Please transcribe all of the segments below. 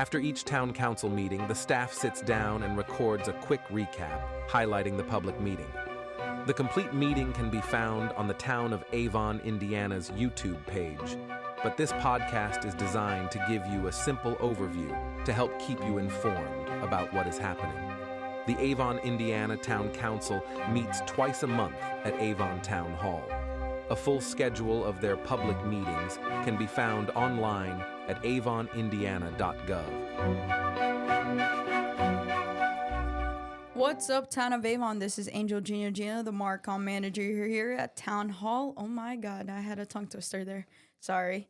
After each town council meeting, the staff sits down and records a quick recap, highlighting the public meeting. The complete meeting can be found on the town of Avon, Indiana's YouTube page, but this podcast is designed to give you a simple overview to help keep you informed about what is happening. The Avon, Indiana Town Council meets twice a month at Avon Town Hall. A full schedule of their public meetings can be found online at avonindiana.gov. What's up, Town of Avon? This is Angel Gina Gina, the Marcom manager here at Town Hall. Oh my God, I had a tongue twister there. Sorry.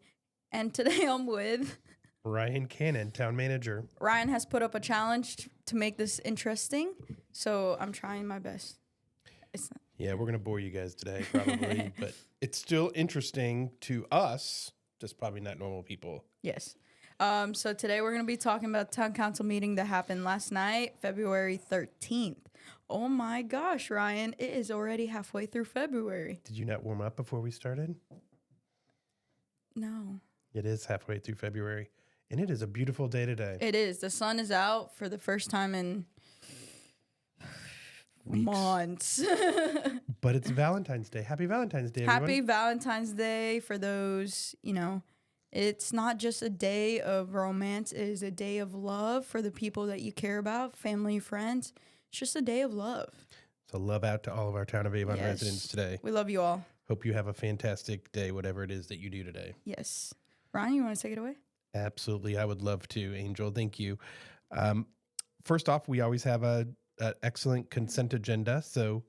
And today I'm with Ryan Cannon, town manager. Ryan has put up a challenge to make this interesting, so I'm trying my best. Yeah, we're going to bore you guys today, probably, but it's still interesting to us, just probably not normal people. Yes. So today we're going to be talking about town council meeting that happened last night, February 13th. Oh my gosh, Ryan, it is already halfway through February. Did you not warm up before we started? No. It is halfway through February, and it is a beautiful day today. It is. The sun is out for the first time in Weeks. months. But it's Valentine's Day. Happy Valentine's Day, everyone. Happy Valentine's Day for those, it's not just a day of romance. It is a day of love for the people that you care about, family, friends. It's just a day of love. So love out to all of our Town of Avon residents today. We love you all. Hope you have a fantastic day, whatever it is that you do today. Yes. Ryan, you want to take it away? Absolutely. I would love to, Angel. Thank you. First off, we always have an excellent consent agenda. So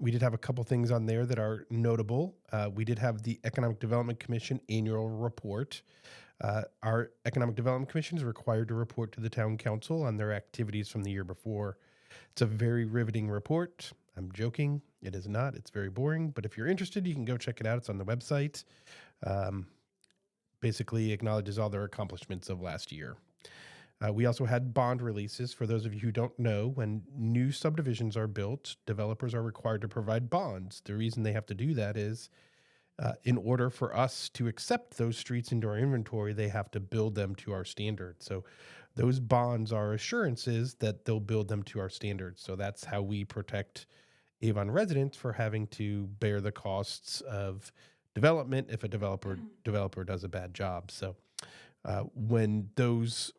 we did have a couple things on there that are notable. We did have the Economic Development Commission annual report. Our Economic Development Commission is required to report to the town council on their activities from the year before. It's a very riveting report. I'm joking. It is not. It's very boring. But if you're interested, you can go check it out. It's on the website. Basically acknowledges all their accomplishments of last year. We also had bond releases. For those of you who don't know, when new subdivisions are built, developers are required to provide bonds. The reason they have to do that is in order for us to accept those streets into our inventory, they have to build them to our standards. So those bonds are assurances that they'll build them to our standards. So that's how we protect Avon residents for having to bear the costs of development if a developer does a bad job. So when those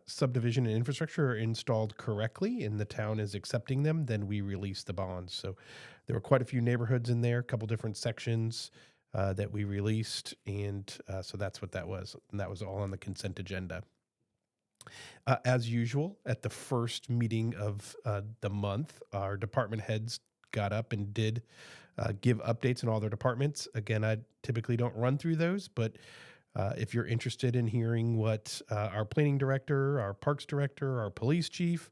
subdivision and infrastructure are installed correctly and the town is accepting them, then we release the bonds. So there were quite a few neighborhoods in there, a couple different sections that we released, and so that's what that was. And that was all on the consent agenda. As usual, at the first meeting of the month, our department heads got up and did give updates in all their departments. Again, I typically don't run through those, but if you're interested in hearing what our planning director, our parks director, our police chief,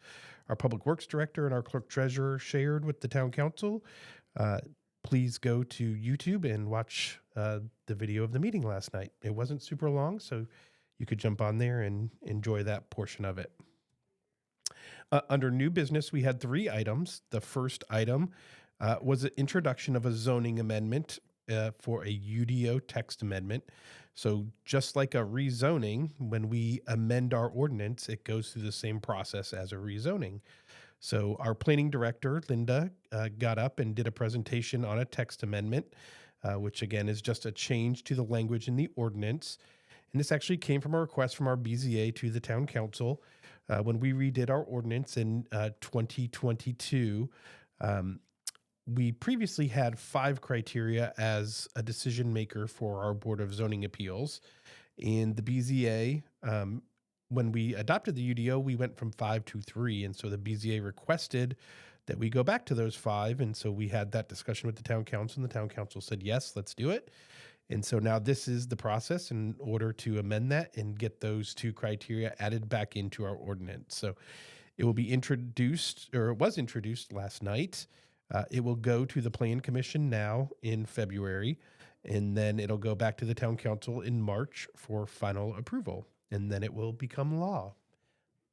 our public works director, and our clerk treasurer shared with the town council, please go to YouTube and watch the video of the meeting last night. It wasn't super long, so you could jump on there and enjoy that portion of it. Under new business, we had 3 items. The first item was an introduction of a zoning amendment for a UDO text amendment. So just like a rezoning, when we amend our ordinance, it goes through the same process as a rezoning. So our planning director, Linda, got up and did a presentation on a text amendment, which again is just a change to the language in the ordinance. And this actually came from a request from our BZA to the town council. When we redid our ordinance in 2022, we previously had 5 criteria as a decision maker for our Board of Zoning Appeals. And the BZA, when we adopted the UDO, we went from 5 to 3. And so the BZA requested that we go back to those 5. And so we had that discussion with the town council, and the town council said, yes, let's do it. And so now this is the process in order to amend that and get those 2 criteria added back into our ordinance. So it will be introduced, or it was introduced last night. It will go to the Plan Commission now in February, and then it'll go back to the town council in March for final approval, and then it will become law.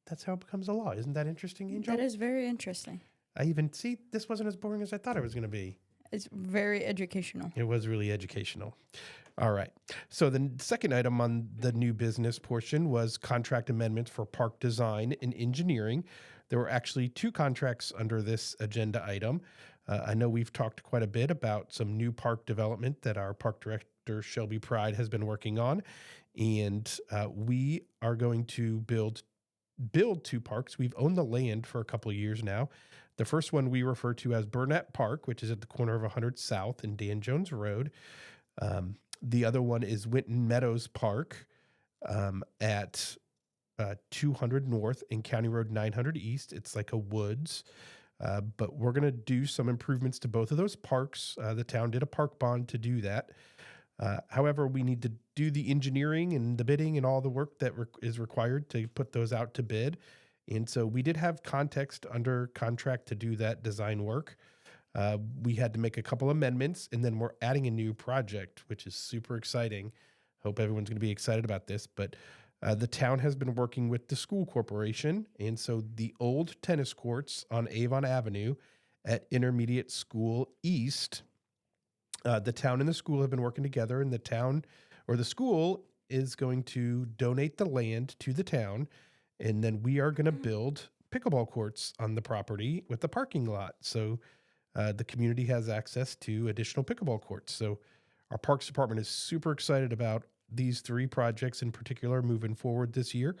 That's how it becomes a law. Isn't that interesting, Angel? That is very interesting. This wasn't as boring as I thought it was going to be. it's very educational. It was really educational. All right. So the second item on the new business portion was contract amendments for park design and engineering. There were actually 2 contracts under this agenda item. I know we've talked quite a bit about some new park development that our park director, Shelby Pride, has been working on. And we are going to build 2 parks. We've owned the land for a couple of years now. The first one we refer to as Burnett Park, which is at the corner of 100 South and Dan Jones Road. The other one is Winton Meadows Park at 200 North and County Road 900 East. It's like a woods. But we're going to do some improvements to both of those parks. The town did a park bond to do that. However, we need to do the engineering and the bidding and all the work that is required to put those out to bid. And so we did have context under contract to do that design work. We had to make a couple amendments, and then we're adding a new project, which is super exciting. Hope everyone's going to be excited about this. But the town has been working with the school corporation, and so the old tennis courts on Avon Avenue at Intermediate School East, the town and the school have been working together, and the town or the school is going to donate the land to the town, and then we are going to build pickleball courts on the property with the parking lot. So the community has access to additional pickleball courts. So our Parks Department is super excited about these 3 projects in particular moving forward this year.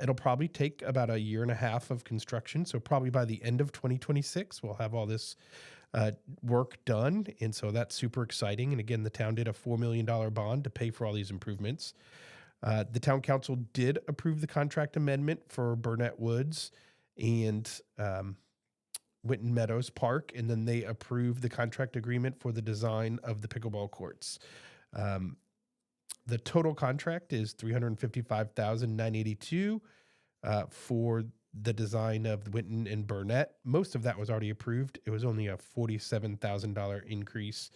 It'll probably take about a year and a half of construction. So probably by the end of 2026, we'll have all this work done. And so that's super exciting. And again, the town did a $4 million bond to pay for all these improvements. The town council did approve the contract amendment for Burnett Woods and Winton Meadows Park, and then they approved the contract agreement for the design of the pickleball courts. The total contract is $355,982 for the design of Winton and Burnett. Most of that was already approved. It was only a $47,000 increase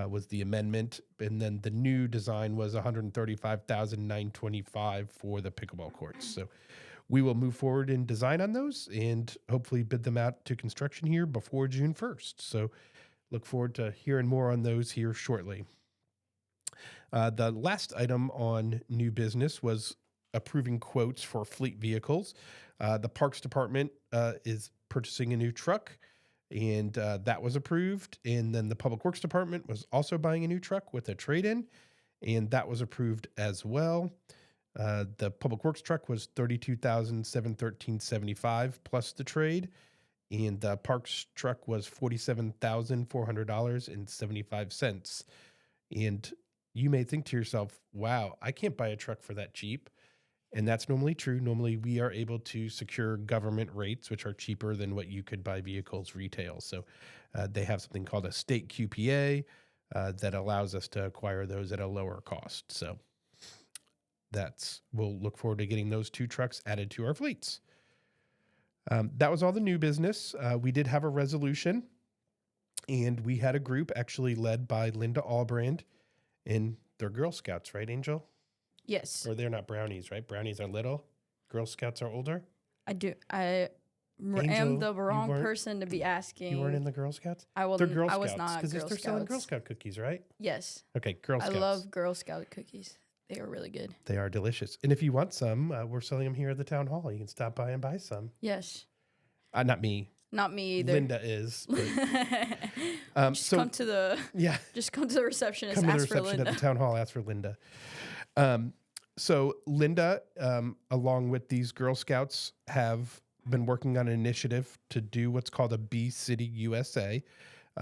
was the amendment, and then the new design was $135,925 for the pickleball courts. So we will move forward in design on those and hopefully bid them out to construction here before June 1st. So look forward to hearing more on those here shortly. The last item on new business was approving quotes for fleet vehicles. The Parks Department is purchasing a new truck, and that was approved. And then the Public Works Department was also buying a new truck with a trade-in, and that was approved as well. The Public Works truck was $32,713.75 plus the trade, and the Parks truck was $47,400.75. And you may think to yourself, wow, I can't buy a truck for that cheap. And that's normally true. Normally, we are able to secure government rates, which are cheaper than what you could buy vehicles retail. So they have something called a state QPA that allows us to acquire those at a lower cost. So we'll look forward to getting those 2 trucks added to our fleets. That was all the new business. We did have a resolution, and we had a group actually led by Linda Albrand, and they're Girl Scouts, right, Angel? Yes. Or they're not brownies, right? Brownies are little. Girl Scouts are older. I do. I Angel, am the wrong person to be asking. You weren't in the Girl Scouts? They're Girl Scouts. I was not Because Girl they're selling Girl Scouts. Scout cookies, right? Yes. Okay, Girl Scouts. I love Girl Scout cookies. They are really good. They are delicious. And if you want some, we're selling them here at the town hall. You can stop by and buy some. Yes. Not me. Not me either. Linda is. But, just come to the receptionist. Come to the ask for reception Linda. at the town hall. Ask for Linda. So Linda, along with these Girl Scouts, have been working on an initiative to do what's called a Bee City USA.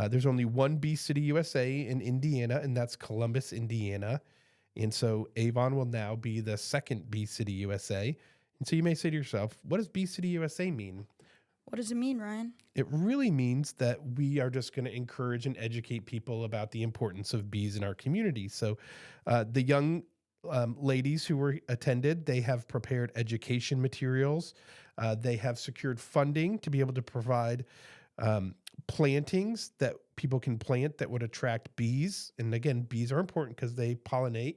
There's only one Bee City USA in Indiana, and that's Columbus, Indiana. And so Avon will now be the second Bee City USA. And so you may say to yourself, what does Bee City USA mean? What does it mean, Ryan? It really means that we are just going to encourage and educate people about the importance of bees in our community. So the young ladies who were attended, they have prepared education materials. They have secured funding to be able to provide plantings that people can plant that would attract bees. And again, bees are important because they pollinate.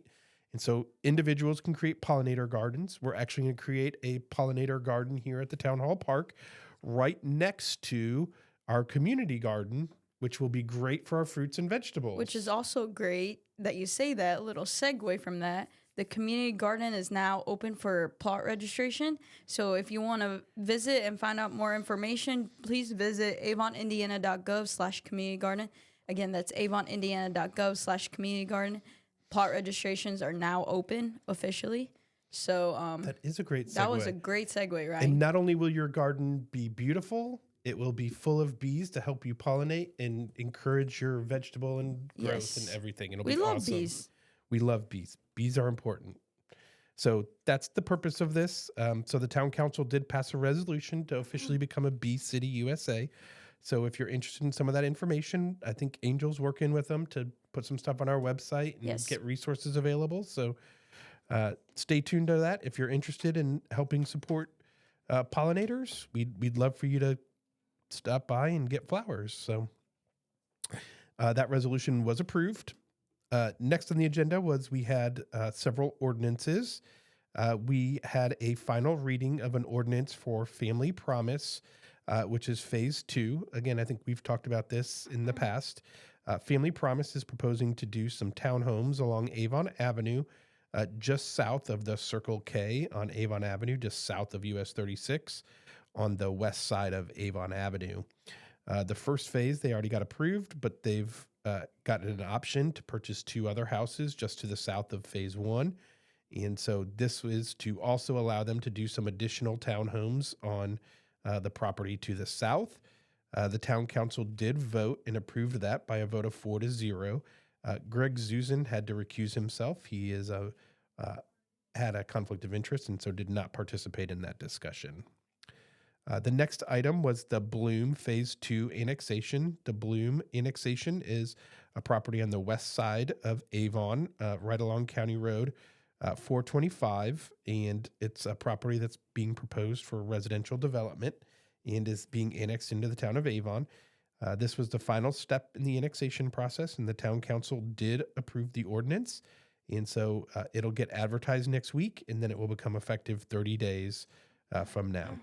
And so individuals can create pollinator gardens. We're actually going to create a pollinator garden here at the Town Hall Park right next to our community garden, which will be great for our fruits and vegetables. Which is also great that you say that. A little segue from that. The community garden is now open for plot registration. So if you want to visit and find out more information, please visit avonindiana.gov/community garden. Again, that's avonindiana.gov/community garden. Plot registrations are now open officially. So that is a great segue. That was a great segue, right? And not only will your garden be beautiful, it will be full of bees to help you pollinate and encourage your vegetable and growth and everything. It'll be awesome. We love bees. We love bees. Bees are important. So that's the purpose of this. So the town council did pass a resolution to officially become a Bee City USA. So if you're interested in some of that information, I think Angel's working with them to put some stuff on our website and get resources available. So stay tuned to that. If you're interested in helping support pollinators, we'd love for you to stop by and get flowers. So that resolution was approved. Next on the agenda was we had several ordinances. We had a final reading of an ordinance for Family Promise, which is phase 2. Again, I think we've talked about this in the past. Family Promise is proposing to do some townhomes along Avon Avenue, just south of the Circle K on Avon Avenue, just south of US 36 on the west side of Avon Avenue. The first phase, they already got approved, but they've gotten an option to purchase 2 other houses just to the south of phase 1. And so this is to also allow them to do some additional townhomes on the property to the south. The town council did vote and approved that by a vote of 4-0. Greg Zuzan had to recuse himself. He is had a conflict of interest and so did not participate in that discussion. The next item was the Bloom Phase 2 annexation. The Bloom annexation is a property on the west side of Avon, right along County Road 425, and it's a property that's being proposed for residential development and is being annexed into the town of Avon. This was the final step in the annexation process, and the town council did approve the ordinance, and so it'll get advertised next week, and then it will become effective 30 days from now.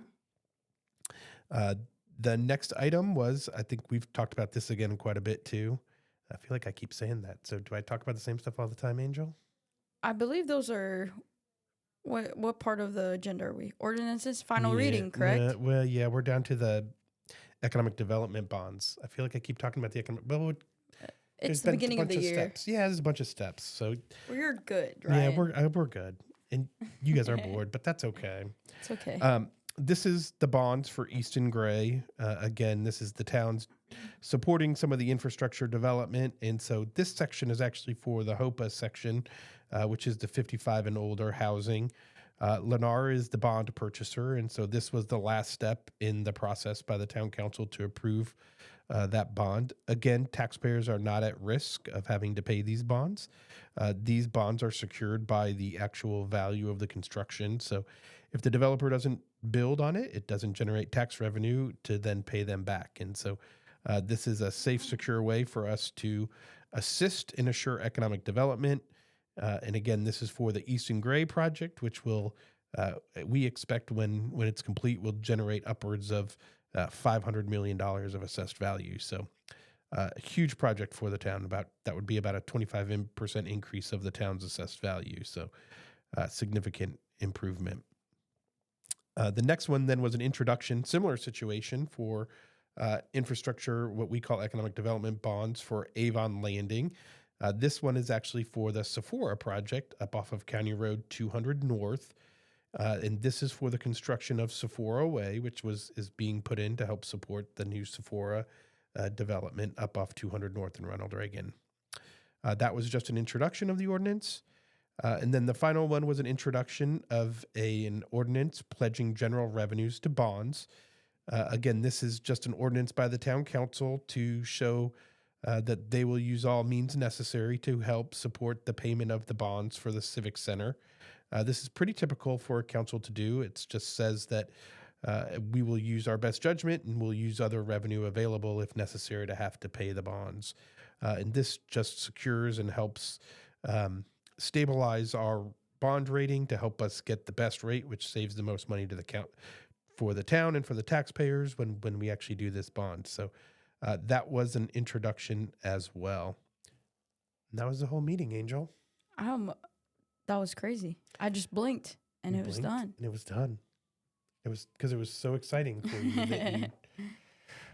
The next item was, I think we've talked about this again quite a bit too. I feel like I keep saying that. So do I talk about the same stuff all the time, Angel? I believe those are, what part of the agenda are we? Ordinances, final reading, correct? Well, yeah, we're down to the economic development bonds. I feel like I keep talking about the economic, well, it's the beginning of the year. Steps. Yeah, there's a bunch of steps. So we're good, right? Yeah, we're good. And you guys are bored, but that's okay. It's okay. This is the bonds for Easton Gray. Again, this is the town's supporting some of the infrastructure development. And so this section is actually for the HOPA section, which is the 55 and older housing. Lennar is the bond purchaser. And so this was the last step in the process by the town council to approve that bond. Again, taxpayers are not at risk of having to pay these bonds. These bonds are secured by the actual value of the construction. So if the developer doesn't build on it, it doesn't generate tax revenue to then pay them back. And so this is a safe, secure way for us to assist and assure economic development. And again, this is for the Easton Gray project, which will, we expect when it's complete, will generate upwards of $500 million of assessed value. So a huge project for the town. That would be about a 25% increase of the town's assessed value. So significant improvement. The next one then was an introduction, similar situation for infrastructure, what we call economic development bonds for Avon Landing. This one is actually for the Sephora project up off of County Road 200 North. And this is for the construction of Sephora Way, which is being put in to help support the new Sephora development up off 200 North in Ronald Reagan. That was just an introduction of the ordinance. And then the final one was an introduction of an ordinance pledging general revenues to bonds. Again, this is just an ordinance by the town council to show that they will use all means necessary to help support the payment of the bonds for the Civic Center. This is pretty typical for a council to do. It just says that we will use our best judgment and we'll use other revenue available if necessary to have to pay the bonds. And this just secures and helps stabilize our bond rating to help us get the best rate, which saves the most money to the for the town and for the taxpayers when we actually do this bond. So That was an introduction as well. And that was the whole meeting, Angel. That was crazy. I just blinked and You it was blinked done. And it was done. It was because it was so exciting for you that you.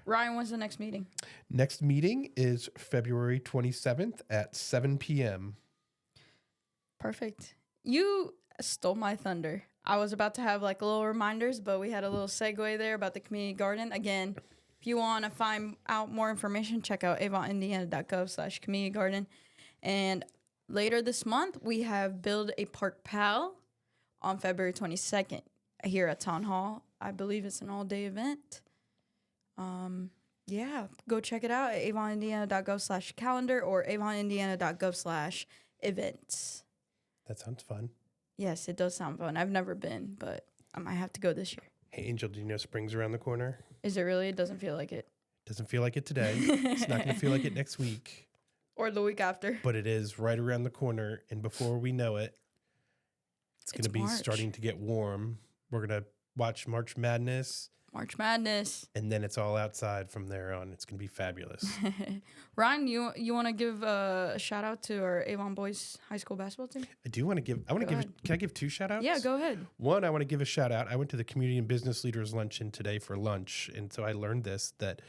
Ryan, when's the next meeting? Next meeting is February 27th at 7 p.m. Perfect. You stole my thunder. I was about to have like little reminders, but we had a little segue there about the community garden. Again, if you want to find out more information, check out avonindiana.gov/community garden. And later this month, we have Build a Park Pal on February 22nd here at Town Hall. I believe it's an all-day event. Yeah, go check it out at avonindiana.gov/calendar or avonindiana.gov/events. That sounds fun. Yes, it does sound fun. I've never been, but I might have to go this year. Hey, Angel, do you know spring's around the corner? Is it really? It doesn't feel like it. Doesn't feel like it today. It's not going to feel like it next week. Or the week after. But it is right around the corner. And before we know it, it's going to be March. starting to get warm. We're going to watch March Madness. March Madness. And then it's all outside from there on. It's going to be fabulous. Ryan, you want to give a shout out to our Avon boys high school basketball team? I do want to give, can I give 2 shout outs? Yeah, go ahead. One, I want to give a shout out. I went to the Community and Business Leaders Luncheon today for lunch. And so I learned that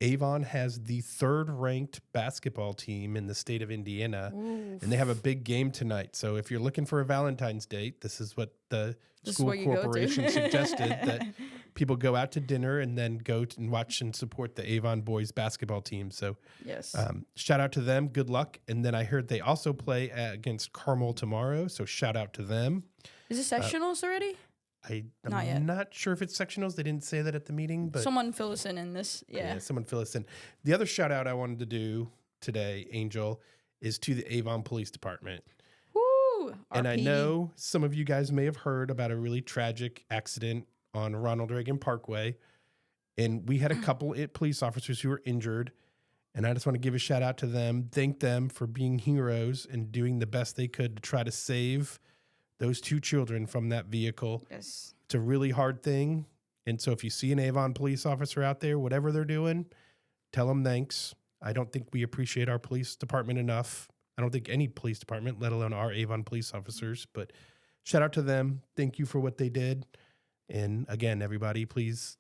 Avon has the 3rd ranked basketball team in the state of Indiana. Oof. And they have a big game tonight. So if you're looking for a Valentine's date, this is what the school corporation suggested, that people go out to dinner and then go and watch and support the Avon boys basketball team. So yes, shout out to them. Good luck. And then I heard they also play against Carmel tomorrow. So shout out to them. Is it sectionals already? I'm not sure if it's sectionals. They didn't say that at the meeting, but someone fill us in this. Yeah, someone fill us in. The other shout out I wanted to do today, Angel, is to the Avon Police Department. Woo! And I RPD. know some of you guys may have heard about a really tragic accident on Ronald Reagan Parkway. And we had a couple police officers who were injured. And I just want to give a shout out to them, thank them for being heroes and doing the best they could to try to save those 2 children from that vehicle. Yes. It's a really hard thing. And so if you see an Avon police officer out there, whatever they're doing, tell them thanks. I don't think we appreciate our police department enough. I don't think any police department, let alone our Avon police officers, but shout out to them. Thank you for what they did. And again, everybody, please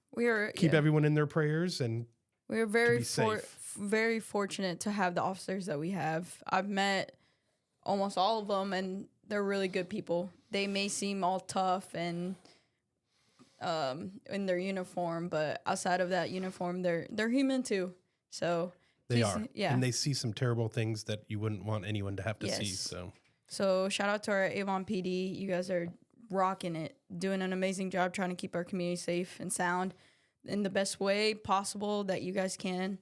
keep everyone in their prayers. And we are very fortunate to have the officers that we have. I've met almost all of them, and they're really good people. They may seem all tough and in their uniform, but outside of that uniform, they're human too. So they are. Yeah. And they see some terrible things that you wouldn't want anyone to have to see. So shout out to our Avon PD. You guys are rocking it, doing an amazing job trying to keep our community safe and sound in the best way possible that you guys can.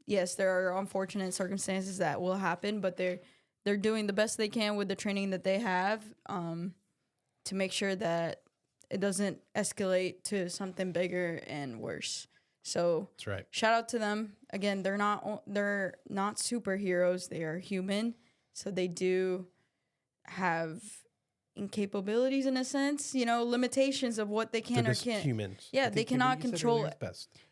Yes, there are unfortunate circumstances that will happen, but they're doing the best they can with the training that they have to make sure that it doesn't escalate to something bigger and worse. So that's right. Shout out to them. Again, they're not superheroes. They are human. So they do have incapabilities in a sense, limitations of what they can or can't. Humans. Yeah, they cannot control it.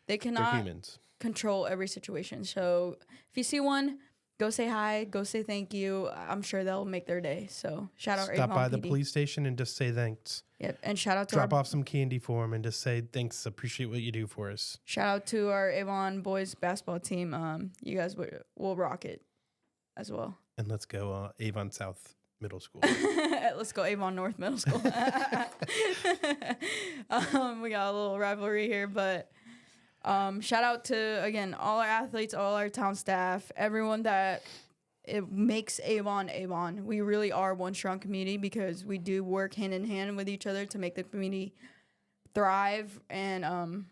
They cannot humans. Control every situation. So if you see one, go say hi, go say thank you. I'm sure they'll make their day. So shout out Stop Avon by PD. the police station and just say thanks. Yep, and shout out to drop off some candy for them and just say thanks. Appreciate what you do for us. Shout out to our Avon boys basketball team. You guys will rock it as well. And let's go Avon South Middle School. Let's go Avon North Middle School. We got a little rivalry here, but shout out to, again, all our athletes, all our town staff, everyone that it makes Avon Avon. We really are one strong community because we do work hand in hand with each other to make the community thrive and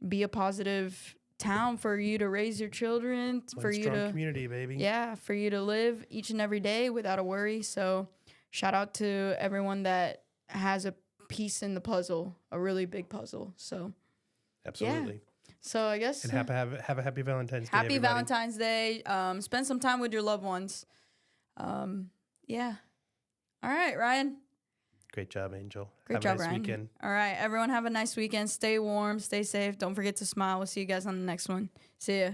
be a positive town for you to raise your children, for you to community, baby. Yeah, for you to live each and every day without a worry. So shout out to everyone that has a piece in the puzzle, a really big puzzle. So absolutely. Yeah. So I guess and have a happy Valentine's Day. Happy Valentine's Day. Spend some time with your loved ones. Yeah. All right, Ryan. Great job, Angel. Great Have job, a nice Ryan. weekend. All right, everyone have a nice weekend. Stay warm, stay safe. Don't forget to smile. We'll see you guys on the next one. See ya.